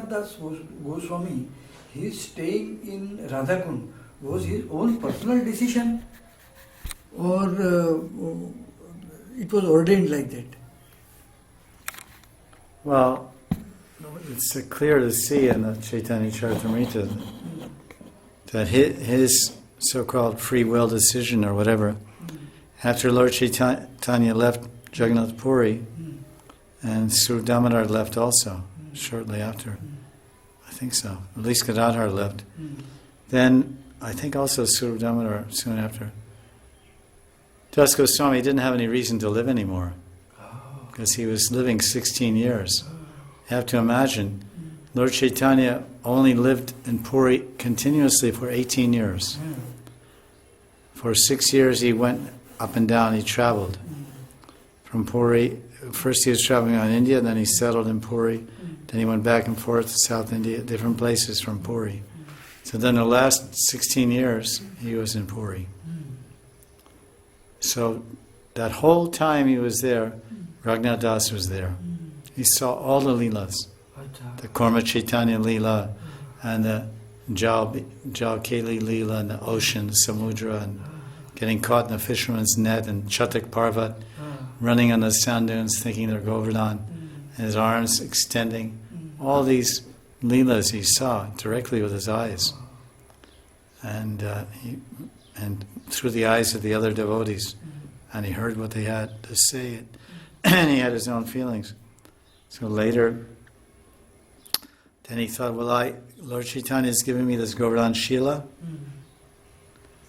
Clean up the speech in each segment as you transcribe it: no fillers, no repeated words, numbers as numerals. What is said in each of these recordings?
Raghunath Das Goswami, his staying in Radhakund was his own personal decision, or it was ordained like that? Well, it's clear to see in the Chaitanya Charitamrita that his so-called free will decision or whatever, after Lord Chaitanya left Jagannath Puri, and Swarup Damodar left also, shortly after. I think so. At least Gadadhar left. Then, I think also Swarup Damodar soon after. Das Goswami didn't have any reason to live anymore, because he was living 16 years. You have to imagine, Lord Chaitanya only lived in Puri continuously for 18 years. For 6 years he went up and down, he traveled from Puri. First he was traveling on India, then he settled in Puri, then he went back and forth to South India, different places from Puri. So then the last 16 years he was in Puri. So that whole time he was there, Raghunath Das was there. He saw all the Leelas, the Korma Chaitanya Leela, and the Jal Keli Leela, and the ocean, the Samudra, and getting caught in the fisherman's net, and Chatak Parvat, running on the sand dunes thinking they're Govardhan, and his arms extending. All these Leelas he saw directly with his eyes. And through the eyes of the other devotees. And he heard what they had to say, and he had his own feelings. So later, then he thought, Lord Chaitanya is giving me this Govardhan Shila,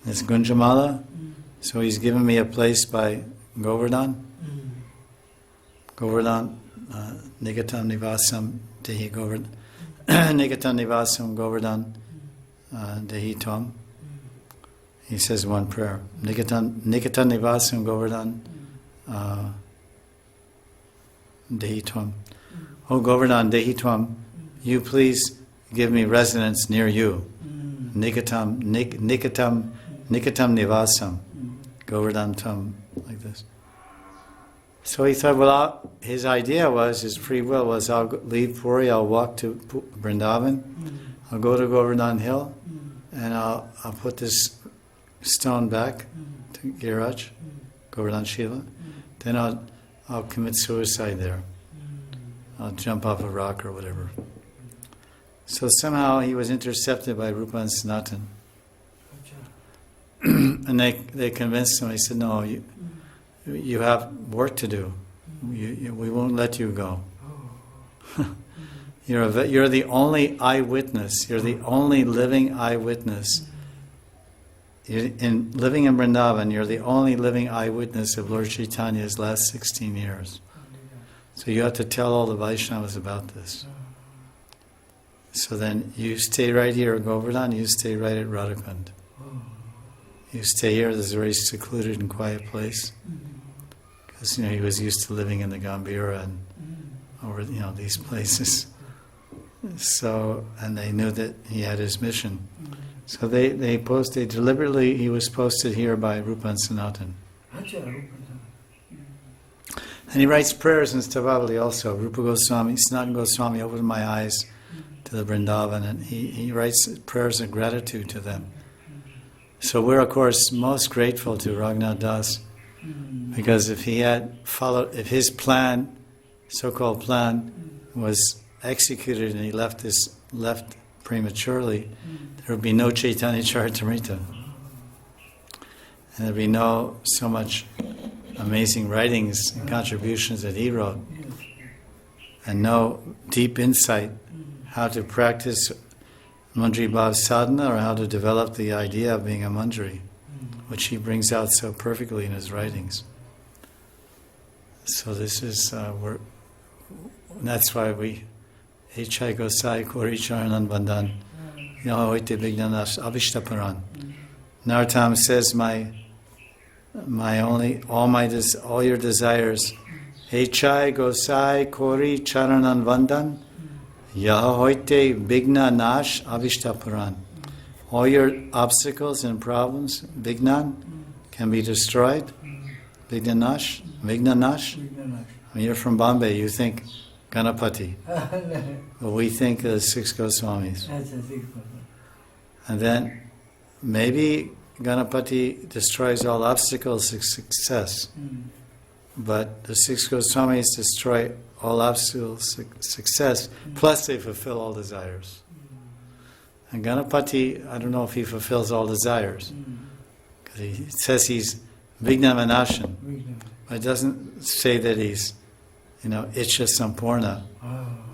this Gunjamala, so he's given me a place by Govardhan. Govardhan, Nigatam Nivasam Dehi Govardhan, Nigatam Nivasam Govardhan Dehi Tom. He says one prayer. Nigatam Nivasam Govardhan Dehi Tom. Oh Govardhan Dehi Tvam, you please give me residence near you. Nikatam Nivasam. Govardhan Tvam, like this. So he thought, his idea was, his free will was, I'll leave Puri, I'll walk to Vrindavan, I'll go to Govardhan Hill, and I'll put this stone back to Giraj, Govardhan Shila, then I'll commit suicide there. I'll jump off a rock or whatever. So somehow he was intercepted by Rupa and Sanatan. And they convinced him. He said, no, you have work to do. We won't let you go. You're the only eyewitness. You're the only living eyewitness. Living in Vrindavan, you're the only living eyewitness of Lord Chaitanya's last 16 years. So you have to tell all the Vaishnavas about this. So then you stay right here at Govardhan, you stay right at Radhakund. You stay here, this is a very secluded and quiet place. Because he was used to living in the Gambhira and over these places. So, and they knew that he had his mission. So they deliberately, he was posted here by Rupa and Sanatan. And he writes prayers in Stavavali also. Rupa Goswami, Sanatan Goswami opened my eyes to the Vrindavan, and he writes prayers of gratitude to them. So we're of course most grateful to Raghunath Das, because if his plan, so-called plan, was executed and he left prematurely, there would be no Chaitanya Charitamrita. And there'd be no so much amazing writings and contributions that he wrote, and no deep insight how to practice Manjari Bhav sadhana, or how to develop the idea of being a Manjari, which he brings out so perfectly in his writings. So this is, that's why we, Echai Gosai Kori Charanan Bandhan, Yahoite Vignanas Avishtaparan. Narottam says, all your desires, Echai Gosai Kori Charanan Bandhan, Yahoite Vigna Nash Avishtaparan. All your obstacles and problems, Vignan, can be destroyed. Vigna Nash. I mean, you're from Bombay, you think Ganapati. But we think of the 6 Goswamis. That's a 6 person. And then maybe Ganapati destroys all obstacles to success. But the 6 Goswamis destroy all obstacles to success, plus they fulfill all desires. And Ganapati, I don't know if he fulfills all desires. Because he says he's Vigna Vinashan. But it doesn't say that he's, Ichcha Sampurna,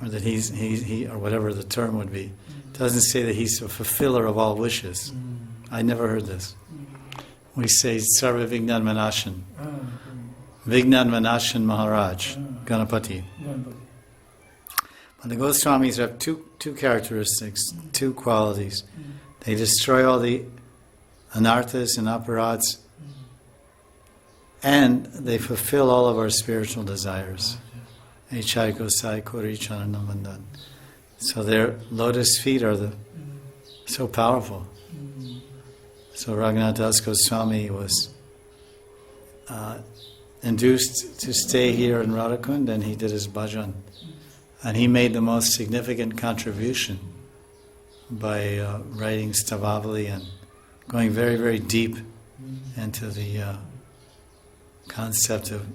or that he or whatever the term would be. It doesn't say that he's a fulfiller of all wishes. I never heard this. We say Sarva Vignan Vinashan. Vignan Vinashan Maharaj, Ganapati. But the Goswamis have two characteristics, two qualities. They destroy all the anarthas and aparads, and they fulfill all of our spiritual desires. Echai Gosai Kori Chananamandan. So their lotus feet are so powerful. So Raghunath Das Goswami was induced to stay here in Radhakund, and he did his bhajan. And he made the most significant contribution by writing Stavavali and going very, very deep into the concept of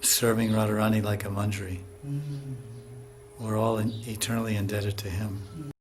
serving Radharani like a manjari. We're all eternally indebted to him.